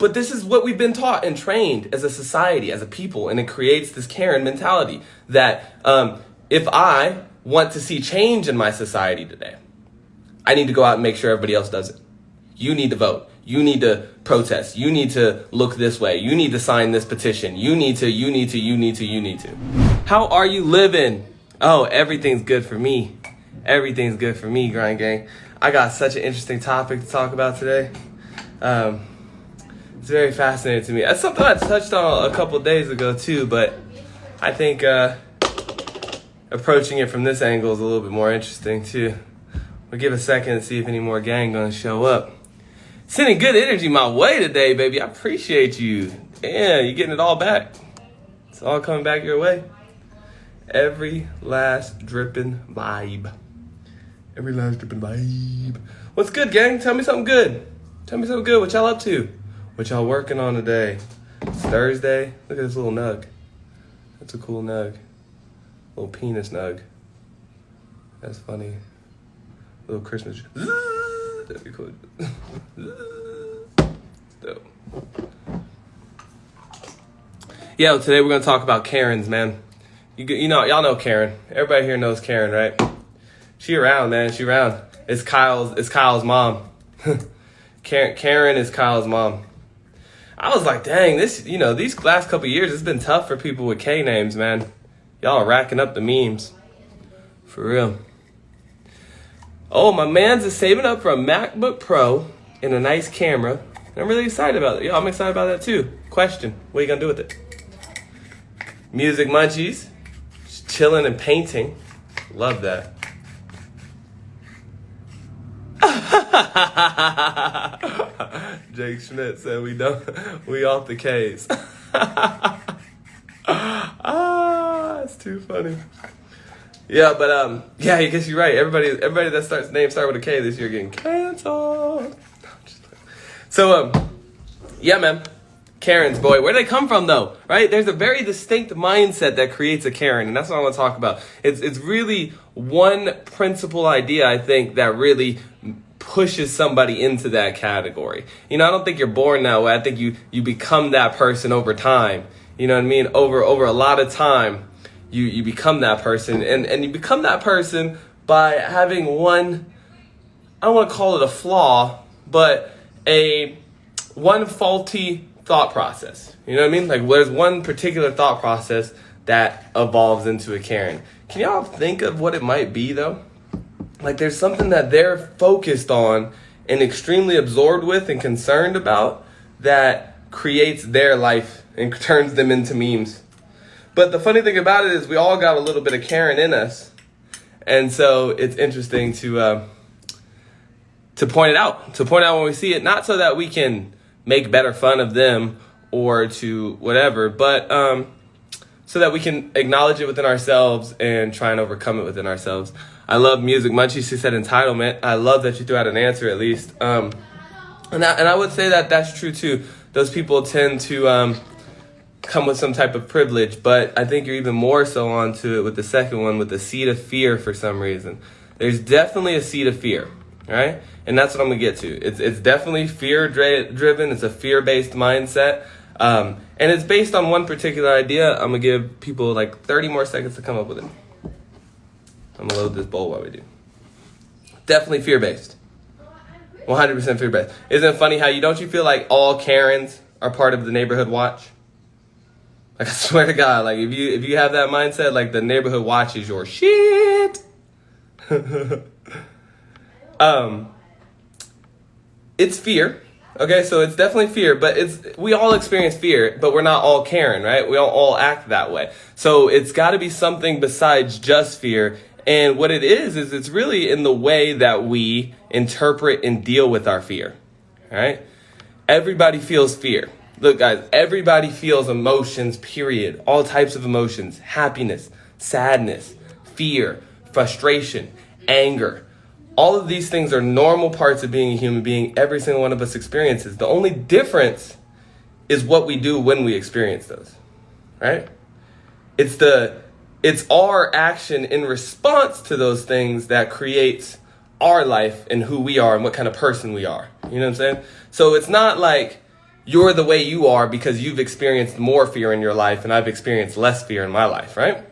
But this is what we've been taught and trained as a society, as a people, and it creates this Karen mentality that if I want to see change in my society today, I need to go out and make sure everybody else does it. You need to vote. You need to protest. You need to look this way. You need to sign this petition. You need to. How are you living? Oh, everything's good for me. Everything's good for me, Grind Gang. I got such an interesting topic to talk about today. It's very fascinating to me. That's something I touched on a couple days ago too, but I think approaching it from this angle is a little bit more interesting too. We'll give a second and see if any more gang gonna show up. Sending good energy my way today, baby. I appreciate you. Yeah, you're getting it all back. It's all coming back your way. Every last dripping vibe. Every last dripping vibe. What's good, gang? Tell me something good. Tell me something good. What y'all up to? What y'all working on today? It's Thursday. Look at this little nug. That's a cool nug. Little penis nug. That's funny. Little Christmas. That'd be cool. Dope. Yo, today we're gonna talk about Karens, man. You know, y'all know Karen. Everybody here knows Karen, right? She around, man. She around. It's Kyle's mom. Karen is Kyle's mom. I was like, dang, these last couple years, it's been tough for people with K names, man. Y'all are racking up the memes. For real. Oh, my man's is saving up for a MacBook Pro and a nice camera. I'm really excited about it. Yo, I'm excited about that too. Question, what are you gonna do with it? Music munchies. Just chilling and painting. Love that. Jake Schmidt said we off the K's. It's too funny. Yeah, but yeah, I guess you're right. Everybody that names start with a K this year getting canceled. So yeah, man. Karens, boy, where do they come from though? Right? There's a very distinct mindset that creates a Karen, and that's what I want to talk about. It's really one principal idea, I think, that really pushes somebody into that category. You know, I don't think you're born that way. I think you become that person over time. You know what I mean? Over a lot of time, you become that person, and you become that person by having one, I don't want to call it a flaw, but one faulty thought process. You know what I mean? Like, there's one particular thought process that evolves into a Karen. Can y'all think of what it might be though? Like, there's something that they're focused on and extremely absorbed with and concerned about that creates their life and turns them into memes. But the funny thing about it is we all got a little bit of Karen in us. And so it's interesting to point it out. To point out when we see it, not so that we can make better fun of them or to whatever, but so that we can acknowledge it within ourselves and try and overcome it within ourselves. I love Music Munchies. She said entitlement. I love that you threw out an answer at least. And I would say that that's true too. Those people tend to come with some type of privilege, but I think you're even more so onto it with the second one, with the seed of fear for some reason. There's definitely a seed of fear, right? And that's what I'm gonna get to. It's definitely fear driven. It's a fear-based mindset. And it's based on one particular idea. I'm gonna give people like 30 more seconds to come up with it. I'm gonna load this bowl while we do. Definitely fear-based. 100% fear-based. Isn't it funny how you feel like all Karens are part of the neighborhood watch? Like, I swear to God, like if you have that mindset, like the neighborhood watch is your shit. It's fear. Okay, so it's definitely fear, but we all experience fear, but we're not all Karen, right? We don't all act that way. So it's got to be something besides just fear. And what it is it's really in the way that we interpret and deal with our fear, all right? Everybody feels fear. Look, guys, everybody feels emotions, period. All types of emotions: happiness, sadness, fear, frustration, anger. All of these things are normal parts of being a human being. Every single one of us experiences. The only difference is what we do when we experience those, right? It's our action in response to those things that creates our life and who we are and what kind of person we are. You know what I'm saying? So it's not like you're the way you are because you've experienced more fear in your life and I've experienced less fear in my life, right?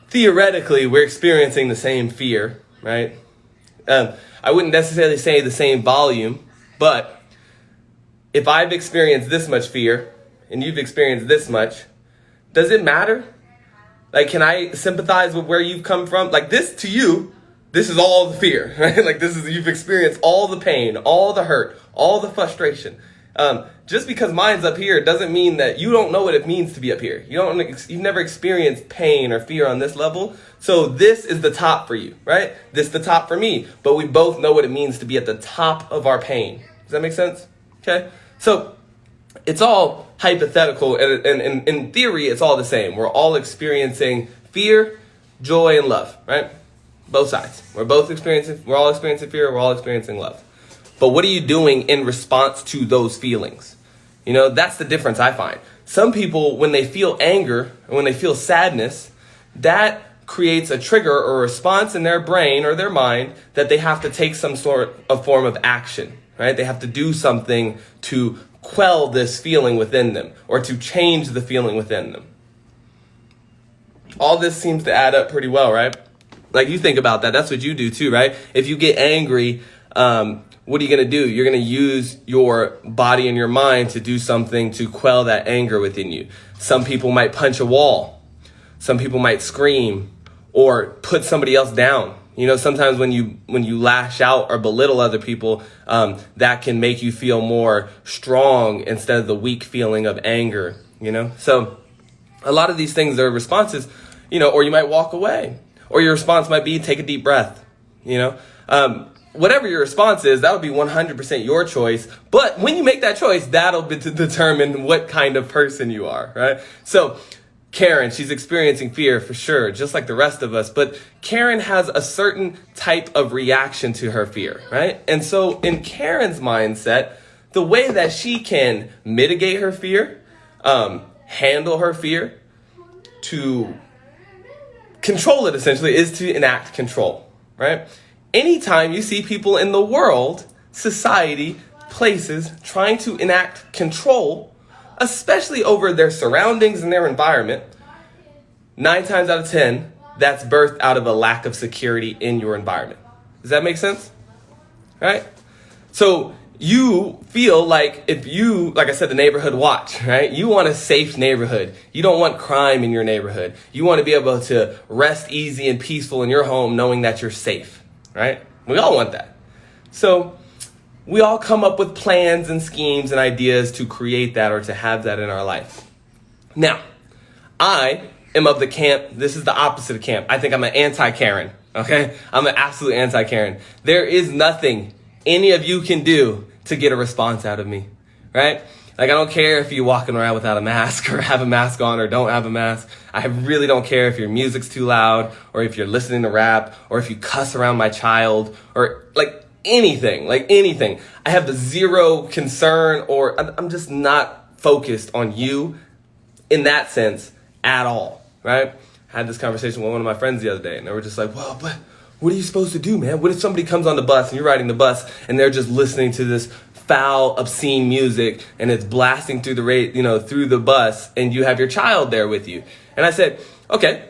Theoretically, we're experiencing the same fear, right? I wouldn't necessarily say the same volume, but if I've experienced this much fear and you've experienced this much, does it matter? Like, can I sympathize with where you've come from? Like, this to you, this is all the fear, right? Like, you've experienced all the pain, all the hurt, all the frustration. Just because mine's up here doesn't mean that you don't know what it means to be up here. You've never experienced pain or fear on this level. So this is the top for you, right? This is the top for me. But we both know what it means to be at the top of our pain. Does that make sense? Okay. So it's all hypothetical, and in theory, it's all the same. We're all experiencing fear, joy, and love, right? Both sides. We're all experiencing fear, we're all experiencing love. But what are you doing in response to those feelings? That's the difference I find. Some people, when they feel anger, or when they feel sadness, that creates a trigger or a response in their brain or their mind that they have to take some sort of form of action, right? They have to do something to quell this feeling within them or to change the feeling within them. All this seems to add up pretty well, right? Like, you think about that. That's what you do too, right? If you get angry, what are you going to do? You're going to use your body and your mind to do something to quell that anger within you. Some people might punch a wall. Some people might scream or put somebody else down. Sometimes when you lash out or belittle other people, that can make you feel more strong instead of the weak feeling of anger, So a lot of these things are responses, or you might walk away, or your response might be take a deep breath, Whatever your response is, that would be 100% your choice. But when you make that choice, that'll be to determine what kind of person you are, right? So Karen, she's experiencing fear for sure, just like the rest of us. But Karen has a certain type of reaction to her fear, right? And so in Karen's mindset, the way that she can mitigate her fear, handle her fear, to control it essentially, is to enact control, right? Anytime you see people in the world, society, places trying to enact control, especially over their surroundings and their environment, 9 times out of 10, that's birthed out of a lack of security in your environment. Does that make sense? Right? So you feel like like I said, the neighborhood watch, right? You want a safe neighborhood. You don't want crime in your neighborhood. You want to be able to rest easy and peaceful in your home knowing that you're safe. Right? We all want that. So we all come up with plans and schemes and ideas to create that or to have that in our life. Now, I am of the camp, this is the opposite of camp. I think I'm an anti-Karen, okay? I'm an absolute anti-Karen. There is nothing any of you can do to get a response out of me, right? Like, I don't care if you're walking around without a mask or have a mask on or don't have a mask. I really don't care if your music's too loud or if you're listening to rap or if you cuss around my child or anything. I have the zero concern, or I'm just not focused on you in that sense at all, right? I had this conversation with one of my friends the other day and they were just like, well, but what are you supposed to do, man? What if somebody comes on the bus and you're riding the bus and they're just listening to this foul, obscene music and it's blasting through through the bus and you have your child there with you? And I said, okay,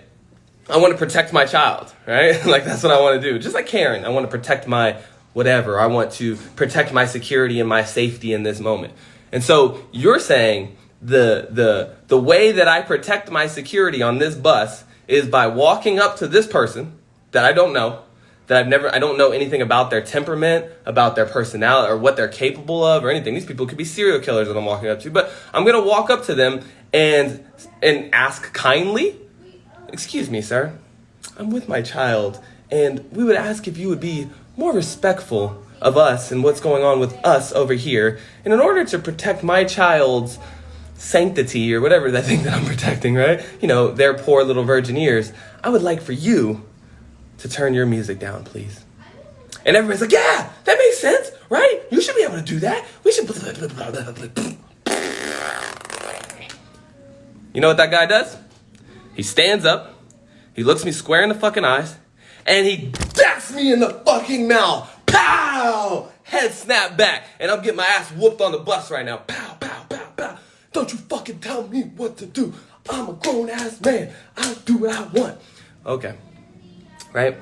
I want to protect my child, right? Like, that's what I want to do. Just like Karen, I want to protect my whatever. I want to protect my security and my safety in this moment. And so you're saying the way that I protect my security on this bus is by walking up to this person that I don't know, I don't know anything about their temperament, about their personality, or what they're capable of, or anything. These people could be serial killers that I'm walking up to, but I'm going to walk up to them and ask kindly, excuse me, sir, I'm with my child, and we would ask if you would be more respectful of us and what's going on with us over here. And in order to protect my child's sanctity, or whatever they think that I'm protecting, right? Their poor little virgin ears, I would like for you to turn your music down, please. And everybody's like, yeah, that makes sense, right? You should be able to do that. We should. You know what that guy does? He stands up, he looks me square in the fucking eyes, and he bats me in the fucking mouth. Pow! head snap back, and I'm getting my ass whooped on the bus right now. Pow, pow, pow, pow. Don't you fucking tell me what to do. I'm a grown-ass man. I'll do what I want. Okay. Right?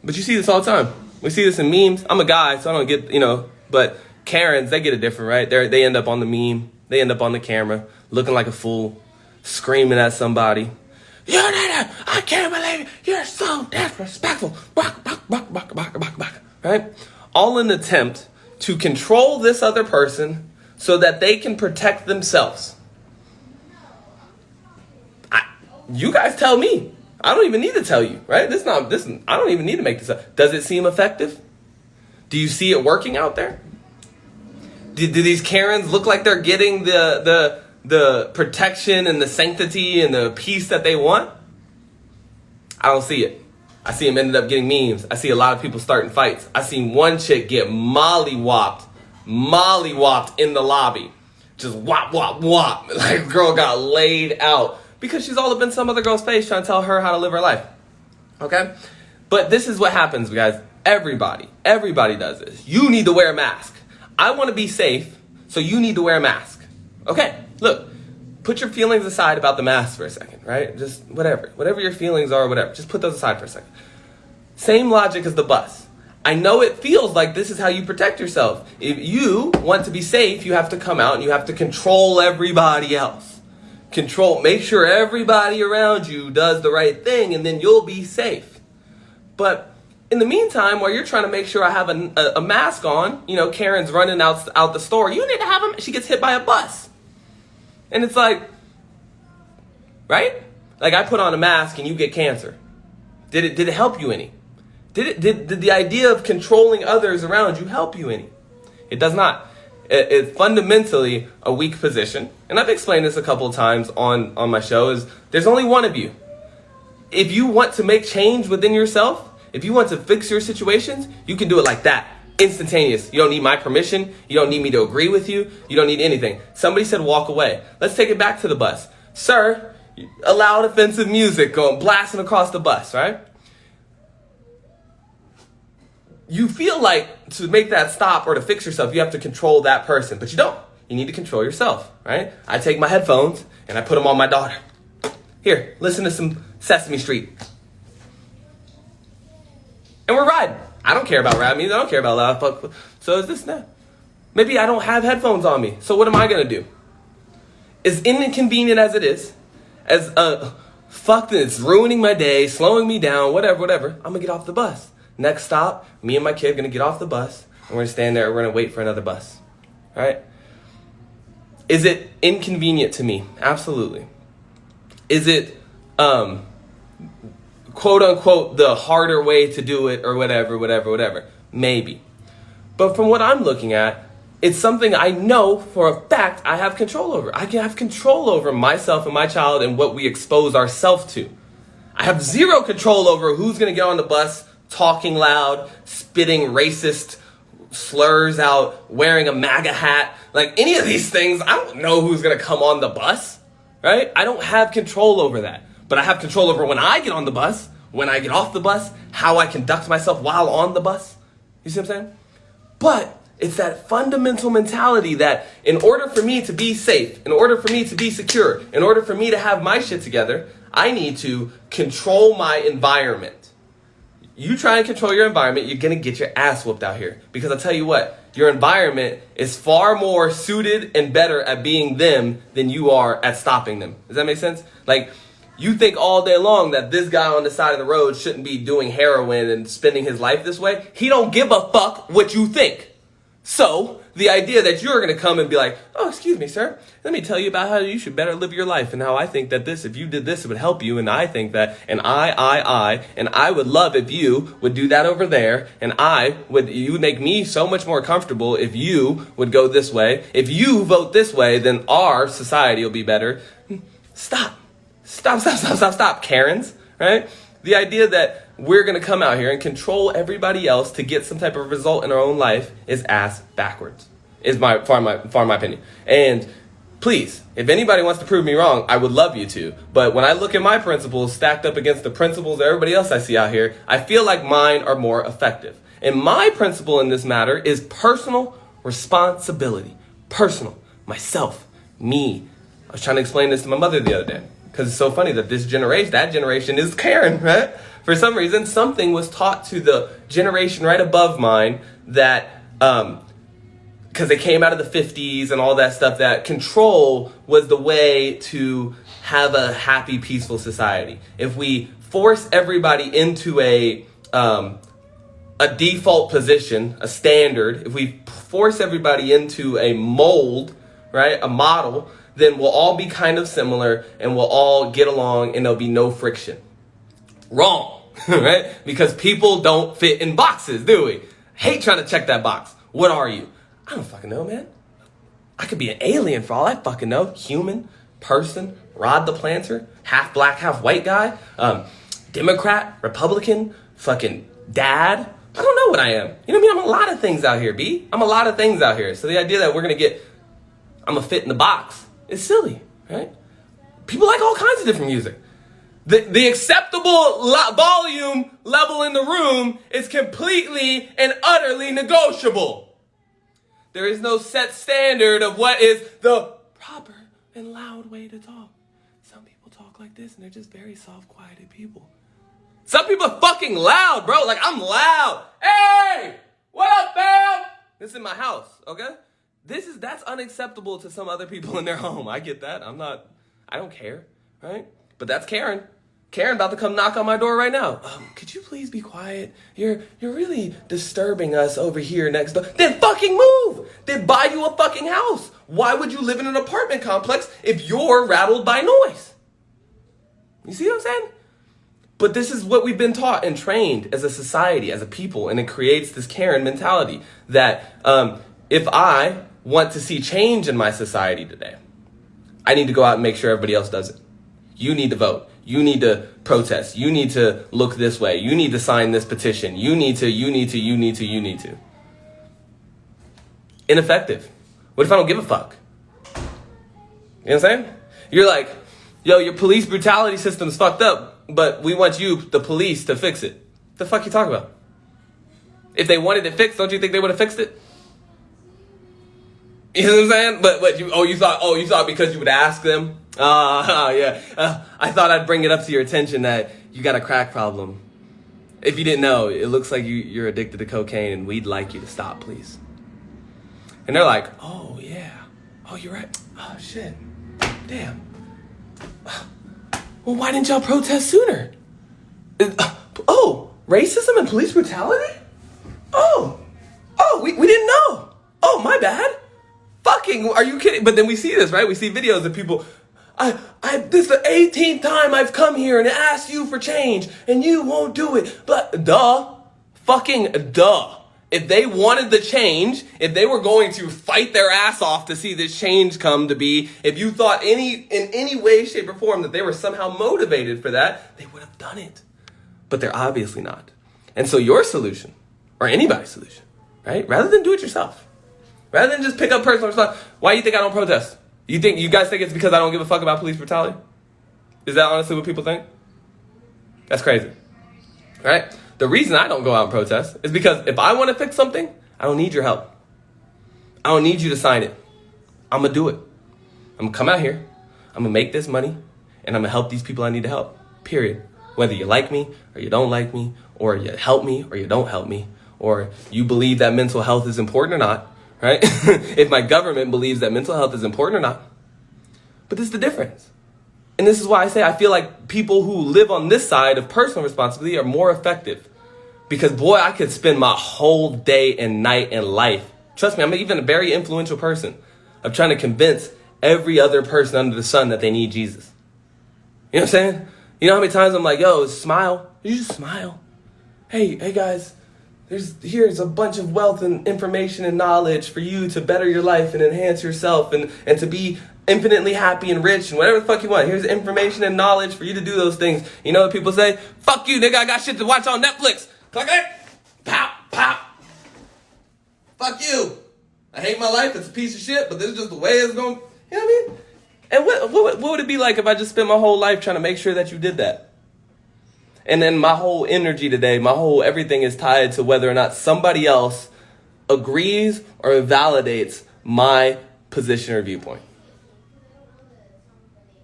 But you see this all the time. We see this in memes. I'm a guy, so I don't get, but Karens, they get it different, right? They end up on the meme. They end up on the camera, looking like a fool, screaming at somebody. I can't believe it. You're so disrespectful. Right? All in an attempt to control this other person so that they can protect themselves. You guys tell me. I don't even need to tell you, right? I don't even need to make this up. Does it seem effective? Do you see it working out there? Do these Karens look like they're getting the protection and the sanctity and the peace that they want? I don't see it. I see them ended up getting memes. I see a lot of people starting fights. I seen one chick get mollywopped in the lobby. Just whop, whop, whop. Like, girl got laid out because she's all up in some other girl's face trying to tell her how to live her life. Okay? But this is what happens, guys. Everybody does this. You need to wear a mask. I want to be safe, so you need to wear a mask. Okay, look, put your feelings aside about the mask for a second, right? Just whatever your feelings are, whatever. Just put those aside for a second. Same logic as the bus. I know it feels like this is how you protect yourself. If you want to be safe, you have to come out and you have to control everybody else. Make sure everybody around you does the right thing, and then you'll be safe. But in the meantime, while you're trying to make sure I have a mask on, Karen's running out the store, you need to have she gets hit by a bus. And it's like, right? Like, I put on a mask and you get cancer. Did it help you any? Did the idea of controlling others around you help you any? It does not. It's fundamentally a weak position. And I've explained this a couple of times on my show, is there's only one of you. If you want to make change within yourself, if you want to fix your situations, you can do it like that. Instantaneous. You don't need my permission. You don't need me to agree with you. You don't need anything. Somebody said walk away. Let's take it back to the bus. Sir, a loud offensive music going blasting across the bus, right? You feel like to make that stop or to fix yourself, you have to control that person, but you don't. You need to control yourself, right? I take my headphones and I put them on my daughter. Here, listen to some Sesame Street. And we're riding. I don't care about rap music. I don't care about loud fuck. So is this now? Maybe I don't have headphones on me. So what am I going to do? As inconvenient as it is, as fuck it's ruining my day, slowing me down, whatever, I'm going to get off the bus. Next stop, me and my kid are going to get off the bus, and we're going to stand there, we're going to wait for another bus. All right? Is it inconvenient to me? Absolutely. Is it, quote unquote, the harder way to do it or whatever? Maybe. But from what I'm looking at, it's something I know for a fact I have control over. I can have control over myself and my child and what we expose ourselves to. I have zero control over who's going to get on the bus, talking loud, spitting racist slurs out, wearing a MAGA hat. Like, any of these things, I don't know who's going to come on the bus, right? I don't have control over that. But I have control over when I get on the bus, when I get off the bus, how I conduct myself while on the bus. You see what I'm saying? But it's that fundamental mentality that in order for me to be safe, in order for me to be secure, in order for me to have my shit together, I need to control my environment. You try and control your environment, you're going to get your ass whooped out here. Because I'll tell you what, your environment is far more suited and better at being them than you are at stopping them. Does that make sense? Like, you think all day long that this guy on the side of the road shouldn't be doing heroin and spending his life this way. He don't give a fuck what you think. So, the idea that you're going to come and be like, oh, excuse me, sir, let me tell you about how you should better live your life and how I think that this, if you did this, it would help you. And I think that, and I would love if you would do that over there. And you would make me so much more comfortable if you would go this way. If you vote this way, then our society will be better. Stop, Karens, right? The idea that we're going to come out here and control everybody else to get some type of result in our own life is ass backwards, is my opinion. And please, if anybody wants to prove me wrong, I would love you to. But when I look at my principles stacked up against the principles of everybody else I see out here, I feel like mine are more effective. And my principle in this matter is personal responsibility. Personal. Myself. Me. I was trying to explain this to my mother the other day. Because it's so funny that that generation is Karen, right? For some reason, something was taught to the generation right above mine that, because they came out of the 50s and all that stuff, that control was the way to have a happy, peaceful society. If we force everybody into a default position, a standard, if we force everybody into a mold, right, a model, then we'll all be kind of similar and we'll all get along and there'll be no friction. Wrong, right? Because people don't fit in boxes, do we? Hate trying to check that box. What are you? I don't fucking know, man. I could be an alien for all I fucking know. Human, person, Rodtheplanter, half black, half white guy, Democrat, Republican, fucking dad. I don't know what I am. You know what I mean? I'm a lot of things out here, B. I'm a lot of things out here. So the idea that I'm gonna fit in the box is silly, right? People like all kinds of different music. The acceptable volume level in the room is completely and utterly negotiable. There is no set standard of what is the proper and loud way to talk. Some people talk like this and they're just very soft, quieted people. Some people are fucking loud, bro. Like, I'm loud. Hey, what up, fam? This is in my house, okay? That's unacceptable to some other people in their home. I get that. I don't care, right? But that's Karen. Karen about to come knock on my door right now. Could you please be quiet? You're really disturbing us over here next door. Then fucking move. Then buy you a fucking house. Why would you live in an apartment complex if you're rattled by noise? You see what I'm saying? But this is what we've been taught and trained as a society, as a people, and it creates this Karen mentality that if I want to see change in my society today, I need to go out and make sure everybody else does it. You need to vote. You need to protest. You need to look this way. You need to sign this petition. You need to. Ineffective. What if I don't give a fuck? You know what I'm saying? You're like, yo, your police brutality system's fucked up, but we want you, the police, to fix it. The fuck you talking about? If they wanted it fixed, don't you think they would have fixed it? You know what I'm saying? But you thought because you would ask them? Yeah. I thought I'd bring it up to your attention that you got a crack problem. If you didn't know, it looks like you're addicted to cocaine and we'd like you to stop, please. And they're like, oh, yeah. Oh, you're right. Oh, shit. Damn. Well, why didn't y'all protest sooner? Racism and police brutality? We didn't know. Oh, my bad. Fucking, are you kidding? But then we see this, right? We see videos of people. This is the 18th time I've come here and asked you for change, and you won't do it. But fucking duh. If they wanted the change, if they were going to fight their ass off to see this change come to be, if you thought in any way, shape, or form that they were somehow motivated for that, they would have done it. But they're obviously not. And so your solution, or anybody's solution, right? Rather than do it yourself, rather than just pick up personal responsibility, why do you think I don't protest? You guys think it's because I don't give a fuck about police brutality? Is that honestly what people think? That's crazy, right? The reason I don't go out and protest is because if I want to fix something, I don't need your help. I don't need you to sign it. I'm going to do it. I'm going to come out here. I'm going to make this money, and I'm going to help these people I need to help, period. Whether you like me or you don't like me, or you help me or you don't help me, or you believe that mental health is important or not, right? If my government believes that mental health is important or not. But this is the difference. And this is why I say I feel like people who live on this side of personal responsibility are more effective. Because, boy, I could spend my whole day and night and life, trust me, I'm even a very influential person, of trying to convince every other person under the sun that they need Jesus. You know what I'm saying? You know how many times I'm like, yo, smile. You just smile. Hey guys, here's a bunch of wealth and information and knowledge for you to better your life and enhance yourself and to be infinitely happy and rich and whatever the fuck you want. Here's information and knowledge for you to do those things. You know what people say? Fuck you, nigga, I got shit to watch on Netflix. Click it. Pow, pow. Fuck you. I hate my life. It's a piece of shit, but this is just the way it's going. You know what I mean? And what would it be like if I just spent my whole life trying to make sure that you did that? And then my whole energy today, my whole everything is tied to whether or not somebody else agrees or validates my position or viewpoint.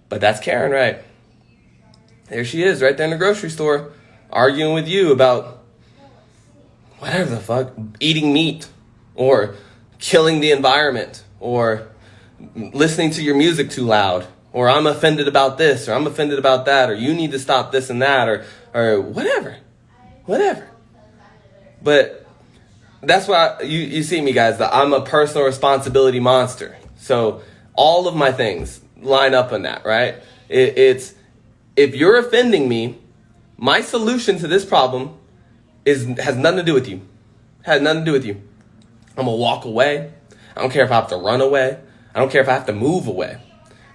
But that's Karen, right? There she is, right there in the grocery store, arguing with you about whatever the fuck, eating meat, or killing the environment, or listening to your music too loud, or I'm offended about this, or I'm offended about that, or you need to stop this and that, or whatever. But that's why you see me, guys, that I'm a personal responsibility monster. So all of my things line up on that, right? It's if you're offending me, my solution to this problem has nothing to do with you. Has nothing to do with you. I'm gonna walk away. I don't care if I have to run away. I don't care if I have to move away.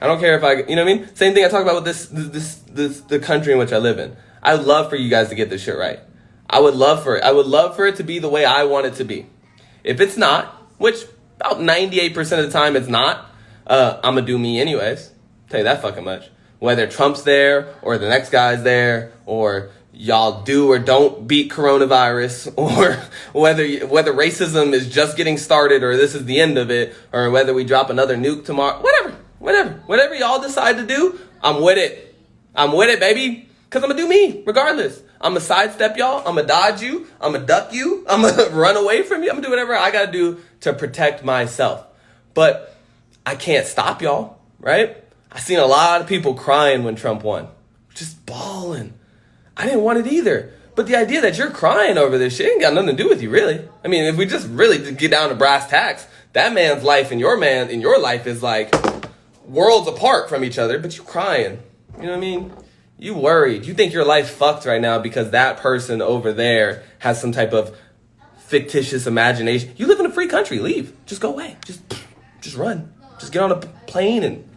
I don't care if you know what I mean? Same thing I talk about with the country in which I live in. I would love for you guys to get this shit right. I would love for it. I would love for it to be the way I want it to be. If it's not, which about 98% of the time it's not, I'm gonna do me anyways. Tell you that fucking much. Whether Trump's there or the next guy's there, or y'all do or don't beat coronavirus, or whether racism is just getting started or this is the end of it, or whether we drop another nuke tomorrow, whatever y'all decide to do, I'm with it, baby, because I'm gonna do me regardless. I'm gonna sidestep y'all, I'm gonna dodge you, I'm gonna duck you, I'm gonna run away from you, I'm gonna do whatever I gotta do to protect myself. But I can't stop y'all, right? I seen a lot of people crying when Trump won, just bawling. I didn't want it either. But the idea that you're crying over this shit ain't got nothing to do with you, really. I mean, if we just really get down to brass tacks, that man's life and your life is like worlds apart from each other, but you crying. You know what I mean? You worried. You think your life fucked right now because that person over there has some type of fictitious imagination. You live in a free country. Leave. Just go away. Just run. Just get on a plane and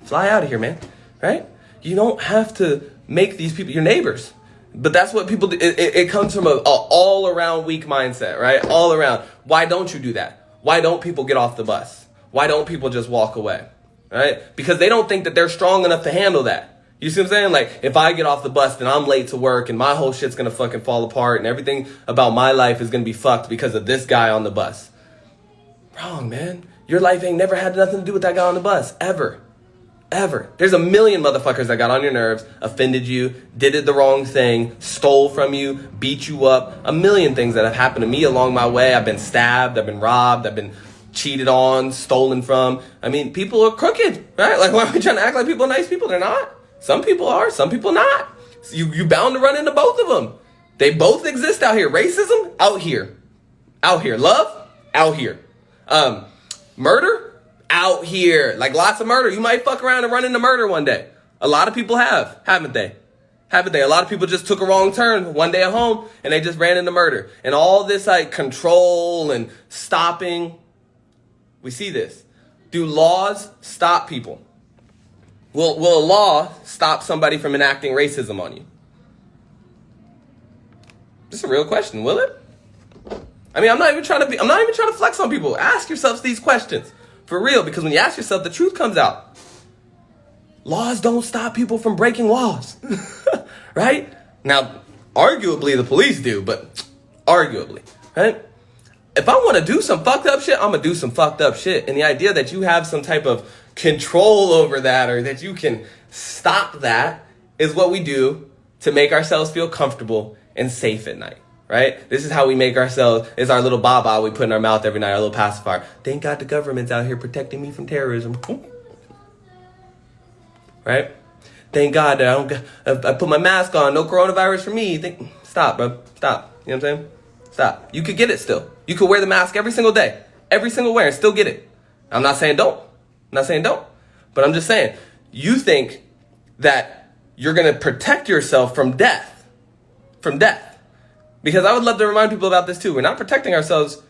fly out of here, man. Right? You don't have to make these people your neighbors. But that's what people do. It comes from a all-around weak mindset, right? All around. Why don't you do that? Why don't people get off the bus? Why don't people just walk away? Right? Because they don't think that they're strong enough to handle that. You see what I'm saying? Like, if I get off the bus, then I'm late to work and my whole shit's going to fucking fall apart and everything about my life is going to be fucked because of this guy on the bus. Wrong, man. Your life ain't never had nothing to do with that guy on the bus. Ever. There's a million motherfuckers that got on your nerves, offended you, did it the wrong thing, stole from you, beat you up. A million things that have happened to me along my way. I've been stabbed, I've been robbed, I've been cheated on, stolen from. I mean, people are crooked, right? Like, why are we trying to act like people are nice people? They're not. Some people are, some people not. So you bound to run into both of them. They both exist out here. Racism, out here. Love, out here. Murder, out here. Like, lots of murder. You might fuck around and run into murder one day. A lot of people have, haven't they? A lot of people just took a wrong turn one day at home and they just ran into murder. And all this like control and stopping. We see this. Do laws stop people? Will a law stop somebody from enacting racism on you? This is a real question, will it? I mean, I'm not even trying to flex on people. Ask yourselves these questions. For real, because when you ask yourself, the truth comes out. Laws don't stop people from breaking laws. Right? Now, arguably the police do, but arguably, right? If I want to do some fucked up shit, I'm going to do some fucked up shit. And the idea that you have some type of control over that or that you can stop that is what we do to make ourselves feel comfortable and safe at night. Right? This is how we make ourselves, it's our little baba we put in our mouth every night, our little pacifier. Thank God the government's out here protecting me from terrorism. Right? Thank God that I put my mask on, no coronavirus for me. Stop, bro. Stop. You know what I'm saying? Stop. You could get it still. You could wear the mask every single day. Every single wear and still get it. I'm not saying don't. But I'm just saying, you think that you're going to protect yourself from death. Because I would love to remind people about this too. We're not protecting ourselves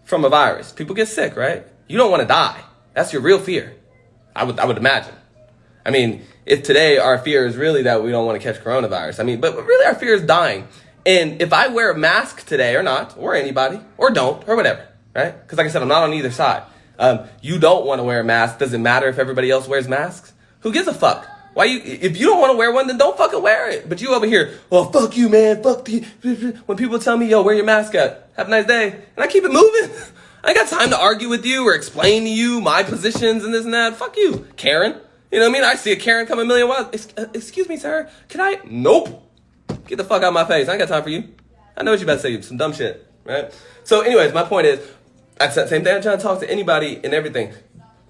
from a virus. People get sick, right? You don't want to die. That's your real fear. I would imagine. I mean, if today our fear is really that we don't want to catch coronavirus. I mean, but really our fear is dying. And if I wear a mask today or not, or anybody, or don't, or whatever, right? Because like I said, I'm not on either side. You don't want to wear a mask. Does it matter if everybody else wears masks? Who gives a fuck? Why if you don't want to wear one, then don't fucking wear it. But you over here, well, fuck you, man. Fuck you. When people tell me, yo, wear your mask at. Have a nice day. And I keep it moving. I ain't got time to argue with you or explain to you my positions and this and that. Fuck you, Karen. You know what I mean? I see a Karen come a million miles. Excuse me, sir. Can I? Nope. Get the fuck out of my face. I ain't got time for you. I know what you about to say. Some dumb shit, right? So anyways, my point is, that's the same thing. I'm trying to talk to anybody and everything.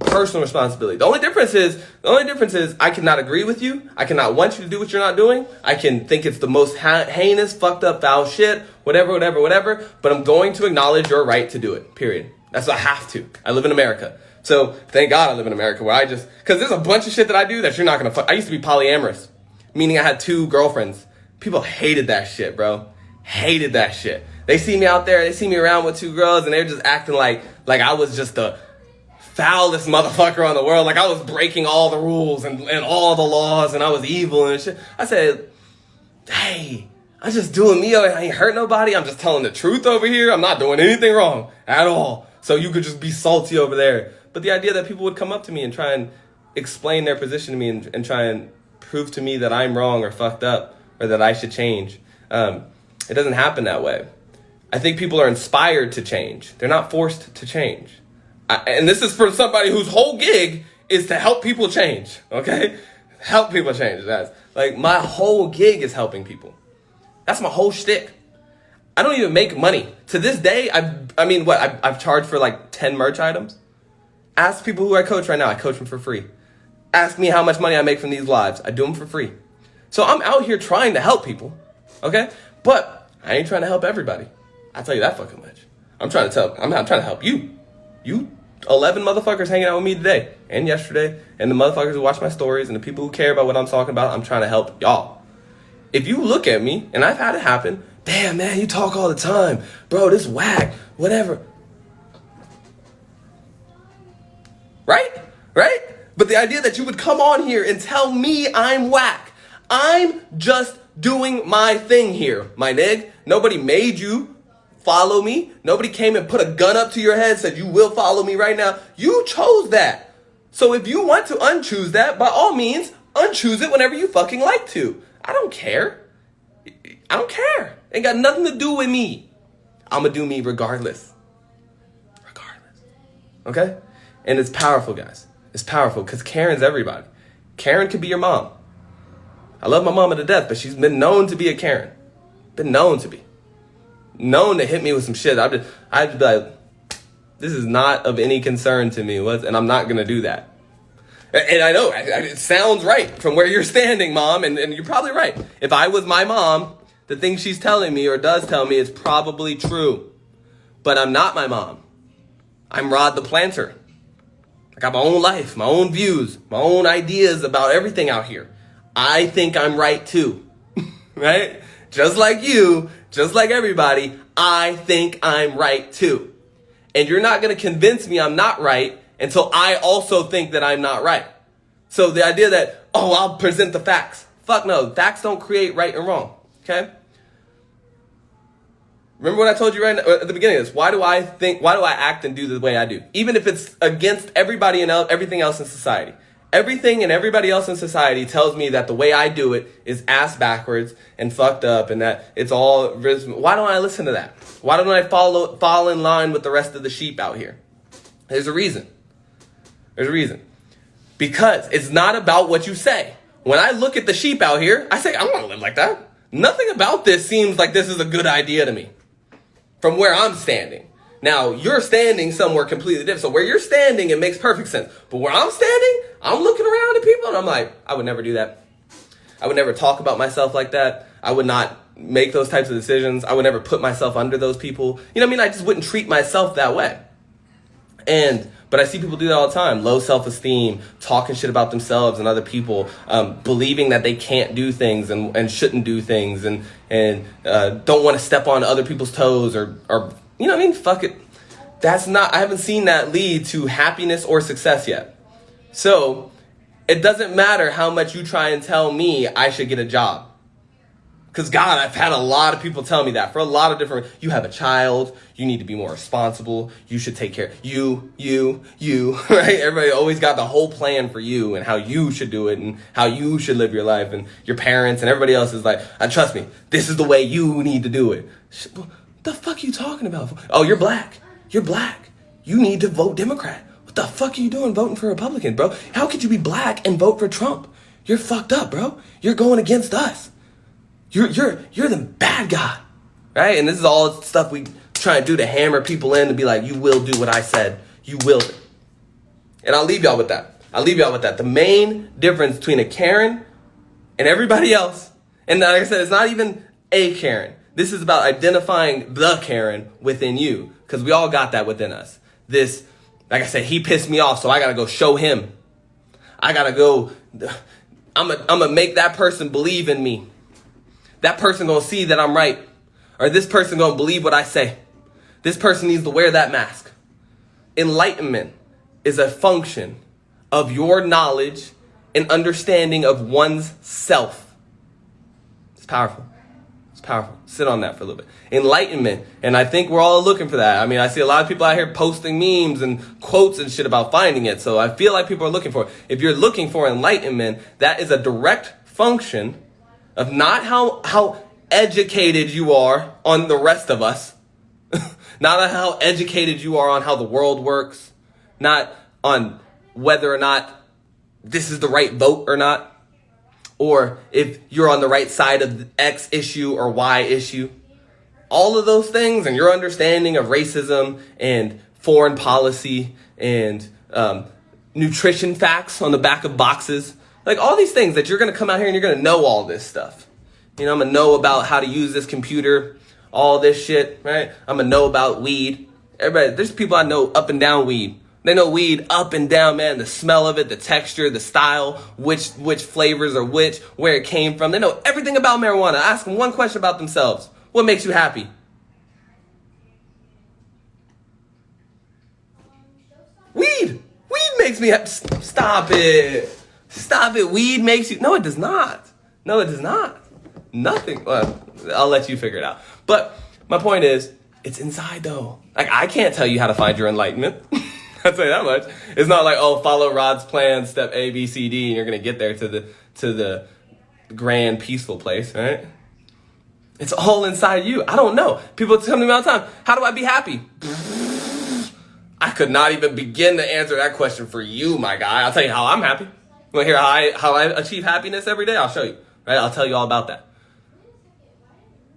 Personal responsibility. The only difference is I cannot agree with you. I cannot want you to do what you're not doing. I can think it's the most heinous, fucked up, foul shit, whatever. But I'm going to acknowledge your right to do it, period. That's what I have to. I live in America. So thank God I live in America where because there's a bunch of shit that I do that you're not going to fuck. I used to be polyamorous, meaning I had 2 girlfriends. People hated that shit, bro. Hated that shit. They see me out there, they see me around with 2 girls, and they're just acting like I was just the foulest motherfucker on the world. Like I was breaking all the rules and all the laws, and I was evil and shit. I said, hey, I'm just doing me. I ain't hurt nobody. I'm just telling the truth over here. I'm not doing anything wrong at all. So you could just be salty over there. But the idea that people would come up to me and try and explain their position to me and try and prove to me that I'm wrong or fucked up or that I should change, it doesn't happen that way. I think people are inspired to change. They're not forced to change. And this is for somebody whose whole gig is to help people change, okay? Help people change. That's like my whole gig is helping people. That's my whole shtick. I don't even make money. To this day, I've charged for like 10 merch items. Ask people who I coach right now. I coach them for free. Ask me how much money I make from these lives. I do them for free. So I'm out here trying to help people, okay? But I ain't trying to help everybody. I tell you that fucking much. I'm trying to help you. You 11 motherfuckers hanging out with me today and yesterday, and the motherfuckers who watch my stories and the people who care about what I'm talking about, I'm trying to help y'all. If you look at me, and I've had it happen, damn, man, you talk all the time. Bro, this whack, whatever. Right? But the idea that you would come on here and tell me I'm whack. I'm just doing my thing here, my nigga. Nobody made you follow me. Nobody came and put a gun up to your head, said you will follow me right now. You chose that. So if you want to unchoose that, by all means, unchoose it whenever you fucking like to. I don't care. Ain't got nothing to do with me. I'ma do me regardless. Okay? And it's powerful, guys. It's powerful because Karen's everybody. Karen could be your mom. I love my mama to death, but she's been known to be a Karen. Been known to be. Known to hit me with some shit. I'd just be like, this is not of any concern to me, and I'm not going to do that. And I know, it sounds right from where you're standing, Mom, and you're probably right. If I was my mom, the thing she's telling me or does tell me is probably true. But I'm not my mom. I'm Rodtheplanter. I got my own life, my own views, my own ideas about everything out here. I think I'm right too, right? Just like you, just like everybody, I think I'm right too. And you're not going to convince me I'm not right until I also think that I'm not right. So the idea that, I'll present the facts. Fuck no, facts don't create right and wrong, okay? Remember what I told you right at the beginning of this. Why do I act and do the way I do? Even if it's against everybody and everything else in society. Everything and everybody else in society tells me that the way I do it is ass backwards and fucked up and that it's all... Why don't I listen to that? Why don't I fall in line with the rest of the sheep out here? There's a reason. Because it's not about what you say. When I look at the sheep out here, I say, I don't want to live like that. Nothing about this seems like this is a good idea to me. From where I'm standing. Now, you're standing somewhere completely different. So where you're standing, it makes perfect sense. But where I'm standing, I'm looking around at people and I'm like, I would never do that. I would never talk about myself like that. I would not make those types of decisions. I would never put myself under those people. You know what I mean? I just wouldn't treat myself that way. But I see people do that all the time. Low self-esteem, talking shit about themselves and other people, believing that they can't do things and shouldn't do things and don't want to step on other people's toes or you know what I mean? Fuck it. I haven't seen that lead to happiness or success yet. So it doesn't matter how much you try and tell me I should get a job. Because God, I've had a lot of people tell me that for a lot of different, you have a child, you need to be more responsible, you should take care, you, right? Everybody always got the whole plan for you and how you should do it and how you should live your life, and your parents and everybody else is like, trust me, this is the way you need to do it. What the fuck are you talking about? Oh, you're black. You need to vote Democrat. What the fuck are you doing voting for Republican, bro? How could you be black and vote for Trump? You're fucked up, bro. You're going against us. You're the bad guy, right? And this is all stuff we try to do to hammer people in to be like, you will do what I said. You will. And I'll leave y'all with that. The main difference between a Karen and everybody else, and like I said, it's not even a Karen. This is about identifying the Karen within you, because we all got that within us. This, like I said, he pissed me off, so I got to go show him. I'm going to make that person believe in me. That person gonna see that I'm right. Or this person gonna believe what I say. This person needs to wear that mask. Enlightenment is a function of your knowledge and understanding of one's self. It's powerful. Sit on that for a little bit. Enlightenment, and I think we're all looking for that. I mean, I see a lot of people out here posting memes and quotes and shit about finding it. So I feel like people are looking for it. If you're looking for enlightenment, that is a direct function of not how educated you are on the rest of us, not on how educated you are on how the world works, not on whether or not this is the right vote or not, or if you're on the right side of the X issue or Y issue. All of those things and your understanding of racism and foreign policy and nutrition facts on the back of boxes. Like all these things that you're going to come out here and you're going to know all this stuff. You know, I'm going to know about how to use this computer, all this shit, right? I'm going to know about weed. Everybody, there's people I know up and down weed. They know weed up and down, man. The smell of it, the texture, the style, which flavors are which, where it came from. They know everything about marijuana. Ask them one question about themselves. What makes you happy? Weed. Weed makes me happy. Stop it. Weed makes you... No, it does not. Nothing. Well, I'll let you figure it out. But my point is, it's inside though. Like, I can't tell you how to find your enlightenment. I'll tell you that much. It's not like, oh, follow Rod's plan, step A, B, C, D, and you're going to get there to the grand, peaceful place, right? It's all inside you. I don't know. People tell me all the time, how do I be happy? I could not even begin to answer that question for you, my guy. I'll tell you how I'm happy. You want to hear how I achieve happipiness every day? I'll show you. Right? I'll tell you all about that.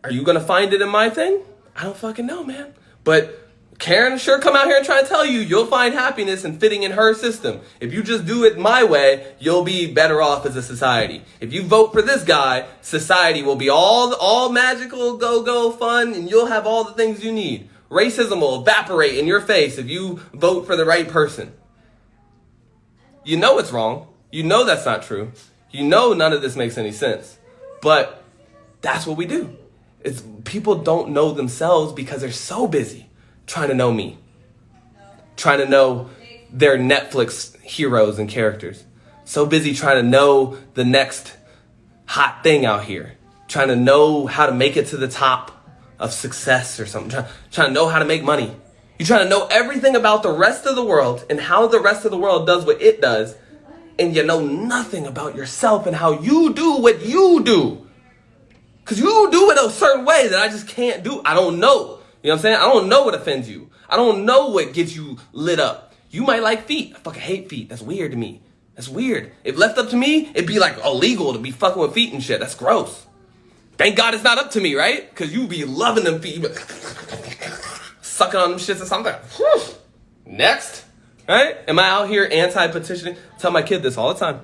Are you going to find it in my thing? I don't fucking know, man. But Karen sure come out here and try to tell you you'll find happiness in fitting in her system. If you just do it my way, you'll be better off as a society. If you vote for this guy, society will be all magical, go fun, and you'll have all the things you need. Racism will evaporate in your face if you vote for the right person. You know it's wrong. You know that's not true. You know none of this makes any sense. But that's what we do. It's people don't know themselves because they're so busy trying to know me. Trying to know their Netflix heroes and characters. So busy trying to know the next hot thing out here. Trying to know how to make it to the top of success or something. Trying to know how to make money. You're trying to know everything about the rest of the world and how the rest of the world does what it does. And you know nothing about yourself and how you do what you do. Because you do it a certain way that I just can't do. I don't know. You know what I'm saying? I don't know what offends you. I don't know what gets you lit up. You might like feet. I fucking hate feet. That's weird to me. That's weird. If left up to me, it'd be like illegal to be fucking with feet and shit. That's gross. Thank God it's not up to me, right? Because you be loving them feet. You be sucking on them shits or something. Next. Right? Am I out here anti-petitioning? I tell my kid this all the time.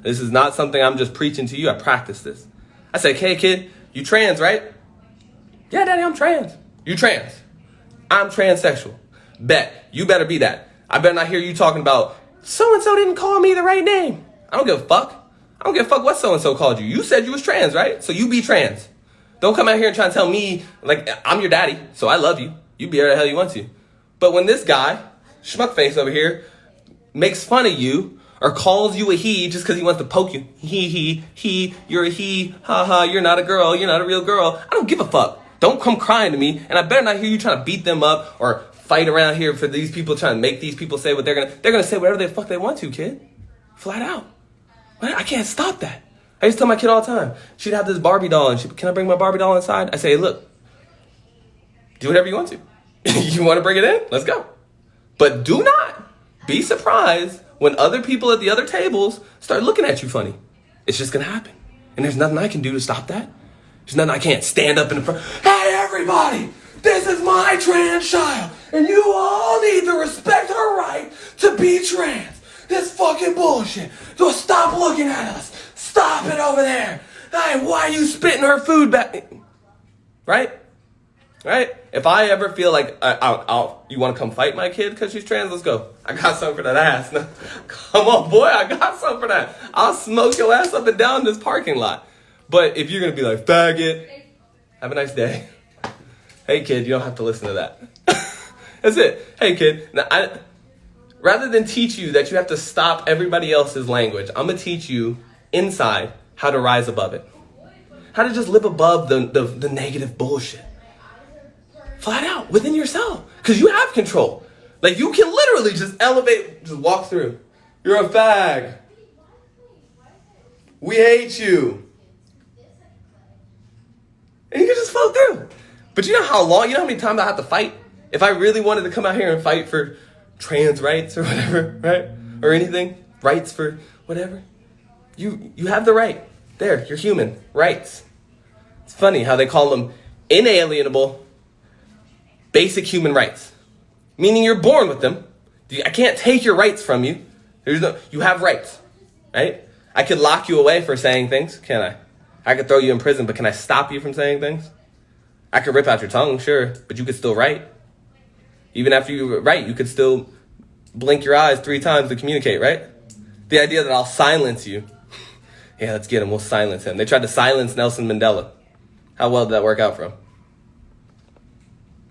This is not something I'm just preaching to you. I practice this. I say, hey, kid, you trans, right? Yeah, daddy, I'm trans. You trans. I'm transsexual. Bet. You better be that. I better not hear you talking about, so-and-so didn't call me the right name. I don't give a fuck. I don't give a fuck what so-and-so called you. You said you was trans, right? So you be trans. Don't come out here and try to tell me, like, I'm your daddy, so I love you. You be whatever the hell you want to. But when this guy, schmuckface over here, makes fun of you or calls you a he just because he wants to poke you. He, you're a he, haha, you're not a girl, you're not a real girl. I don't give a fuck. Don't come crying to me, and I better not hear you trying to beat them up or fight around here for these people, trying to make these people say what they're gonna say whatever the fuck they want to, kid. Flat out. I can't stop that. I used to tell my kid all the time. She'd have this Barbie doll, and can I bring my Barbie doll inside? I say, hey, look, do whatever you want to. You want to bring it in? Let's go. But do not be surprised when other people at the other tables start looking at you funny. It's just gonna happen. And there's nothing I can do to stop that. There's nothing I can't stand up in the front. Hey, everybody, this is my trans child, and you all need to respect her right to be trans. This fucking bullshit. So stop looking at us. Stop it over there. Hey, why are you spitting her food back? Right? Right? If I ever feel like you want to come fight my kid because she's trans, let's go. I got something for that ass. No, come on, boy, I got something for that. I'll smoke your ass up and down this parking lot. But if you're going to be like, faggot, have a nice day. Hey, kid, you don't have to listen to that. That's it. Hey, kid. Now, rather than teach you that you have to stop everybody else's language, I'm going to teach you inside how to rise above it. How to just live above the negative bullshit. Flat out, within yourself. Because you have control. Like, you can literally just elevate, just walk through. You're a fag. We hate you. And you can just flow through. But you know how many times I have to fight? If I really wanted to come out here and fight for trans rights or whatever, right? Or anything, rights for whatever. You have the right. There, you're human. Rights. It's funny how they call them inalienable basic human rights. Meaning you're born with them. I can't take your rights from you. You have rights, right? I could lock you away for saying things, can't I? I could throw you in prison, but can I stop you from saying things? I could rip out your tongue, sure, but you could still write. Even after you write, you could still blink your eyes 3 times to communicate, right? The idea that I'll silence you. Yeah, let's get him. We'll silence him. They tried to silence Nelson Mandela. How well did that work out for him?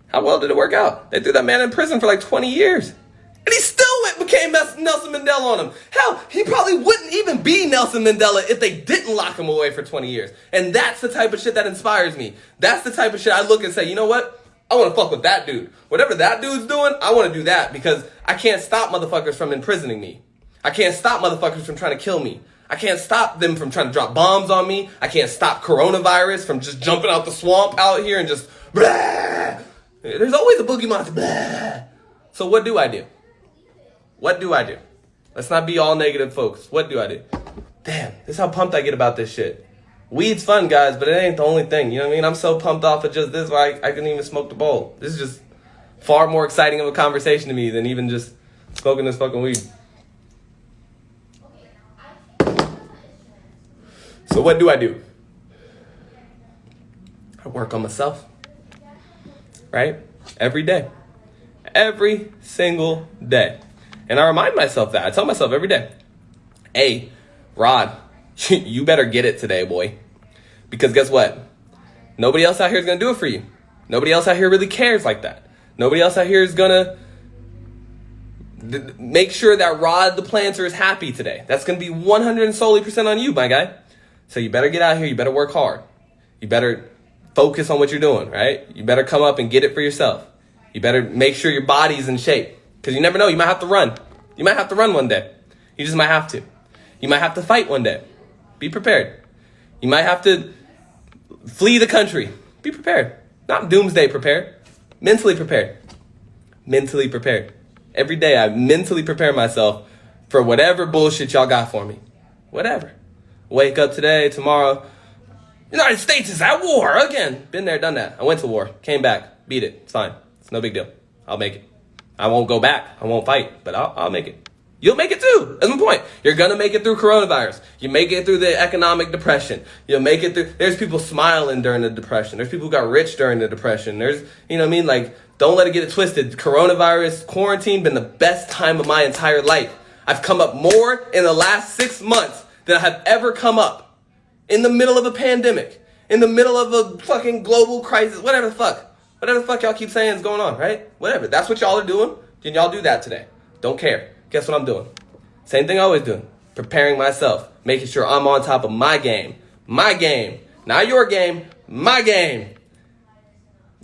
How well did it work out? They threw that man in prison for like 20 years. And he still became Nelson Mandela on him. Hell, he probably wouldn't even be Nelson Mandela if they didn't lock him away for 20 years. And that's the type of shit that inspires me. That's the type of shit I look and say, you know what? I want to fuck with that dude. Whatever that dude's doing, I want to do that because I can't stop motherfuckers from imprisoning me. I can't stop motherfuckers from trying to kill me. I can't stop them from trying to drop bombs on me. I can't stop coronavirus from just jumping out the swamp out here and just blah. There's always a boogie monster. Blah. So what do I do? What do I do? Let's not be all negative, folks. What do I do? Damn, this is how pumped I get about this shit. Weed's fun, guys, but it ain't the only thing. You know what I mean? I'm so pumped off of just this, why I couldn't even smoke the bowl. This is just far more exciting of a conversation to me than even just smoking this fucking weed. So what do? I work on myself. Right? Every day. Every single day. And I remind myself that. I tell myself every day, hey, Rod, you better get it today, boy. Because guess what? Nobody else out here is going to do it for you. Nobody else out here really cares like that. Nobody else out here is going to make sure that Rodtheplanter is happy today. That's going to be 100% solely on you, my guy. So you better get out here. You better work hard. You better focus on what you're doing, right? You better come up and get it for yourself. You better make sure your body's in shape. Because you never know. You might have to run. You might have to run one day. You just might have to. You might have to fight one day. Be prepared. You might have to flee the country. Be prepared. Not doomsday prepared. Mentally prepared. Mentally prepared. Every day I mentally prepare myself for whatever bullshit y'all got for me. Whatever. Wake up today, tomorrow. United States is at war again. Been there, done that. I went to war. Came back. Beat it. It's fine. It's no big deal. I'll make it. I won't go back. I won't fight. But I'll make it. You'll make it too. That's my point. You're going to make it through coronavirus. You make it through the economic depression. You'll make it through. There's people smiling during the depression. There's people who got rich during the depression. There's, you know what I mean? Like, don't let it get it twisted. Coronavirus, quarantine, been the best time of my entire life. I've come up more in the last 6 months than I have ever come up in the middle of a pandemic, in the middle of a fucking global crisis, whatever the fuck y'all keep saying is going on, right? Whatever. That's what y'all are doing. Then y'all do that today. Don't care. Guess what I'm doing? Same thing I always do. Preparing myself. Making sure I'm on top of my game. My game. Not your game. My game.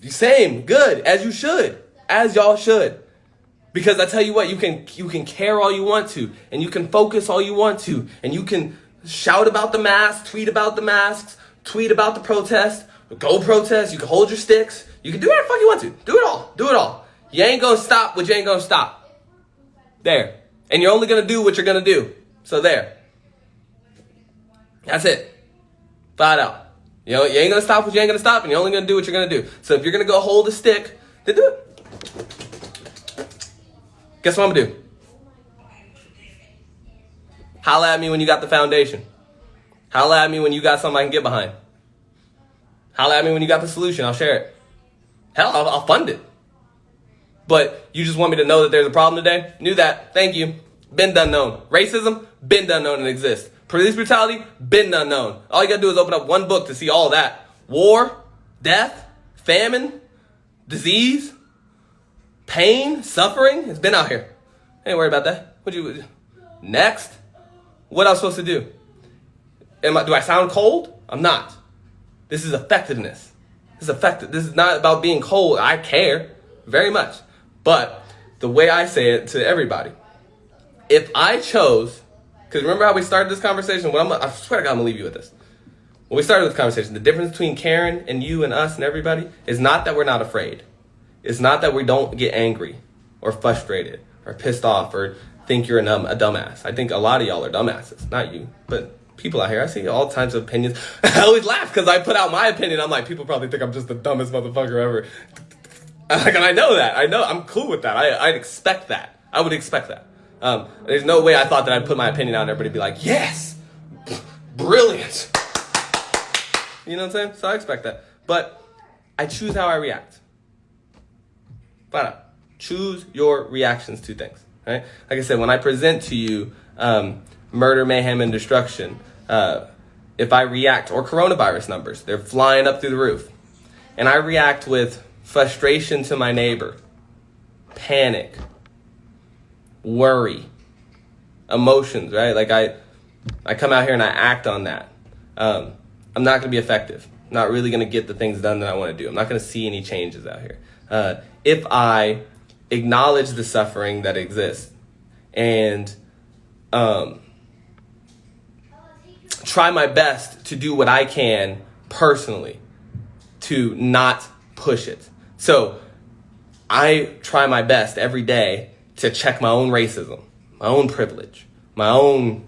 Same. Good. As you should. As y'all should. Because I tell you what, you can care all you want to. And you can focus all you want to. And you can shout about the masks. Tweet about the masks. Tweet about the protest. Go protest. You can hold your sticks. You can do whatever the fuck you want to. Do it all. Do it all. You ain't gonna stop what you ain't gonna stop. There. And you're only gonna do what you're gonna do. So there. That's it. Flat out. You know, you ain't gonna stop what you ain't gonna stop, and you're only gonna do what you're gonna do. So if you're gonna go hold a stick, then do it. Guess what I'm gonna do? Holla at me when you got the foundation. Holla at me when you got something I can get behind. Holla at me when you got the solution. I'll share it. Hell, I'll fund it. But you just want me to know that there's a problem today? Knew that. Thank you. Been done known. Racism? Been done known and exists. Police brutality? Been done known. All you gotta do is open up one book to see all that. War, death, famine, disease, pain, suffering. It's been out here. Ain't worried about that. Next? What am I supposed to do? Do I sound cold? I'm not. This is effectiveness. This is not about being cold. I care very much. But the way I say it to everybody, if I chose, because remember how we started this conversation? I swear to God, I'm going to leave you with this. When we started this conversation, the difference between Karen and you and us and everybody is not that we're not afraid. It's not that we don't get angry or frustrated or pissed off or think you're a dumbass. I think a lot of y'all are dumbasses. Not you, but people out here. I see all types of opinions. I always laugh because I put out my opinion. I'm like, people probably think I'm just the dumbest motherfucker ever. And I know that. I'm cool with that. I'd expect that. I would expect that. There's no way I thought that I'd put my opinion out and everybody would be like, yes, brilliant. You know what I'm saying? So I expect that. But I choose how I react. Flat out. Choose your reactions to things. Right? Like I said, when I present to you murder, mayhem, and destruction, if I react, or coronavirus numbers, they're flying up through the roof. And I react with frustration to my neighbor, panic, worry, emotions, right? Like I come out here and I act on that. I'm not going to be effective. I'm not really going to get the things done that I want to do. I'm not going to see any changes out here. If I acknowledge the suffering that exists and try my best to do what I can personally to not push it. So I try my best every day to check my own racism, my own privilege, my own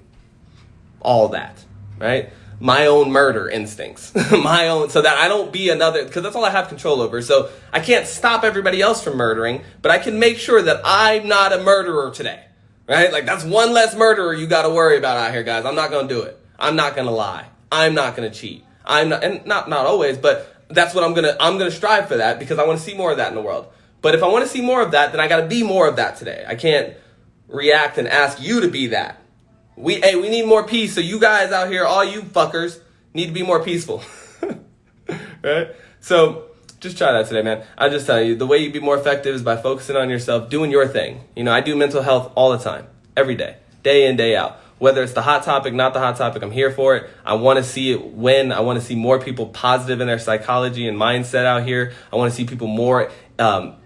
all that, right? My own murder instincts, my own, so that I don't be another, because that's all I have control over. So I can't stop everybody else from murdering, but I can make sure that I'm not a murderer today, right? Like that's one less murderer you got to worry about out here, guys. I'm not going to do it. I'm not going to lie. I'm not going to cheat. I'm not, and not always, but that's what I'm going to strive for that because I want to see more of that in the world. But if I want to see more of that, then I got to be more of that today. I can't react and ask you to be that. We need more peace. So you guys out here, all you fuckers, need to be more peaceful. Right? So just try that today, man. I just tell you, the way you be more effective is by focusing on yourself, doing your thing. You know, I do mental health all the time, every day in, day out. Whether it's the hot topic, not the hot topic, I'm here for it. I want to see it win. I want to see more people positive in their psychology and mindset out here. I want to see people more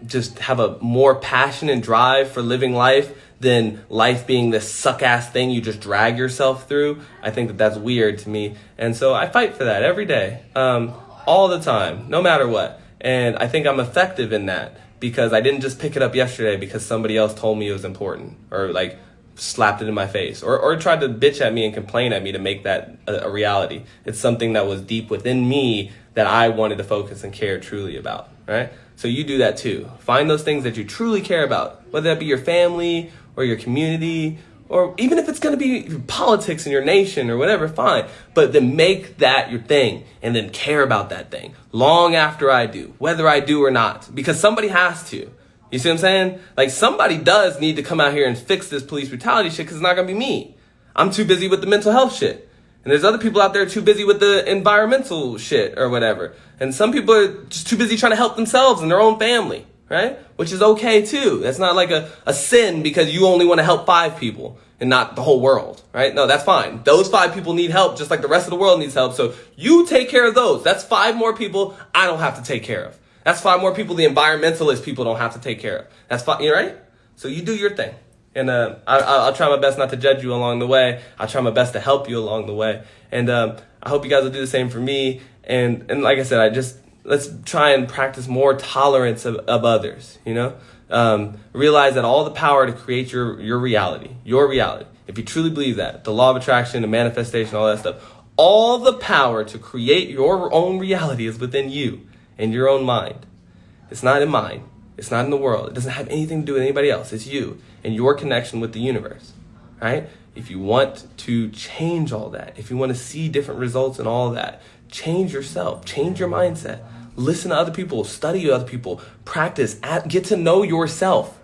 just have a more passion and drive for living life than life being this suck-ass thing you just drag yourself through. I think that that's weird to me. And so I fight for that every day, all the time, no matter what. And I think I'm effective in that because I didn't just pick it up yesterday because somebody else told me it was important or like slapped it in my face or tried to bitch at me and complain at me to make that a reality. It's something that was deep within me that I wanted to focus and care truly about, right? So you do that too. Find those things that you truly care about, whether that be your family or your community, or even if it's going to be politics in your nation or whatever, fine. But then make that your thing and then care about that thing long after I do, whether I do or not, because somebody has to. You see what I'm saying? Like somebody does need to come out here and fix this police brutality shit because it's not going to be me. I'm too busy with the mental health shit. And there's other people out there too busy with the environmental shit or whatever. And some people are just too busy trying to help themselves and their own family. right? Which is okay too. That's not like a sin because you only want to help 5 people and not the whole world, right? No, that's fine. Those 5 people need help just like the rest of the world needs help. So you take care of those. That's 5 more people I don't have to take care of. That's 5 more people the environmentalist people don't have to take care of. That's fine, right? So you do your thing. And I'll try my best not to judge you along the way. I'll try my best to help you along the way. And I hope you guys will do the same for me. And like I said, let's try and practice more tolerance of others, realize that all the power to create your reality, if you truly believe that, the law of attraction, the manifestation, all that stuff, all the power to create your own reality is within you and your own mind. It's not in mine. It's not in the world. It doesn't have anything to do with anybody else. It's you and your connection with the universe, right? If you want to change all that, if you want to see different results and all that, change yourself, change your mindset, listen to other people, study other people, practice, get to know yourself.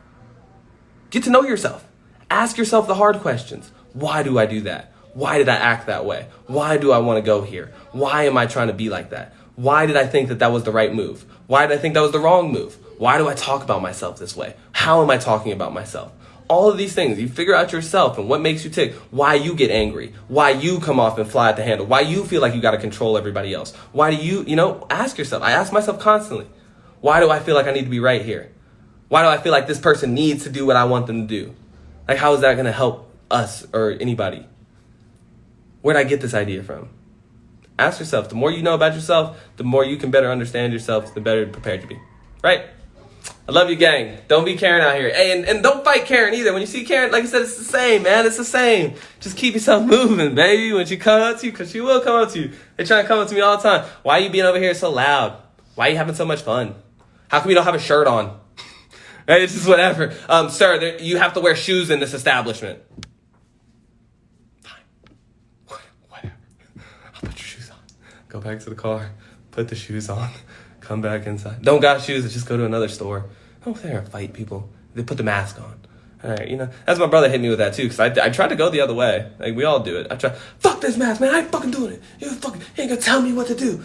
Get to know yourself. Ask yourself the hard questions. Why do I do that? Why did I act that way? Why do I want to go here? Why am I trying to be like that? Why did I think that was the right move? Why did I think that was the wrong move? Why do I talk about myself this way? How am I talking about myself? All of these things, you figure out yourself and what makes you tick, why you get angry, why you come off and fly at the handle, why you feel like you got to control everybody else. Why do you ask yourself. I ask myself constantly, why do I feel like I need to be right here? Why do I feel like this person needs to do what I want them to do? Like, how is that going to help us or anybody? Where did I get this idea from? Ask yourself. The more you know about yourself, the more you can better understand yourself, the better prepared you be. Right? I love you, gang. Don't be Karen out here. Hey, and don't fight Karen either. When you see Karen, like I said, it's the same, man. It's the same. Just keep yourself moving, baby. When she comes up to you, because she will come up to you. They try to come up to me all the time. Why are you being over here so loud? Why are you having so much fun? How come you don't have a shirt on? Right? It's just whatever. Sir, you have to wear shoes in this establishment. Fine. Whatever. I'll put your shoes on. Go back to the car. Put the shoes on. Come back inside. Don't got shoes. Just go to another store. Don't there and fight people. They put the mask on. All right, that's my brother hit me with that too, because I tried to go the other way. Like, we all do it. I try, fuck this mask, man. I ain't fucking doing it. You ain't gonna tell me what to do.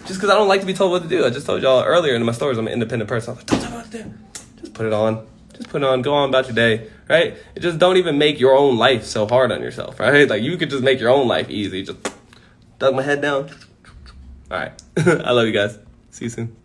Just because I don't like to be told what to do. I just told y'all earlier in my stories I'm an independent person. I'm like, don't tell me what to do. Just put it on. Just put it on. Go on about your day, right? Just don't even make your own life so hard on yourself, right? Like, you could just make your own life easy. Just dug my head down. All right. I love you guys. See you soon.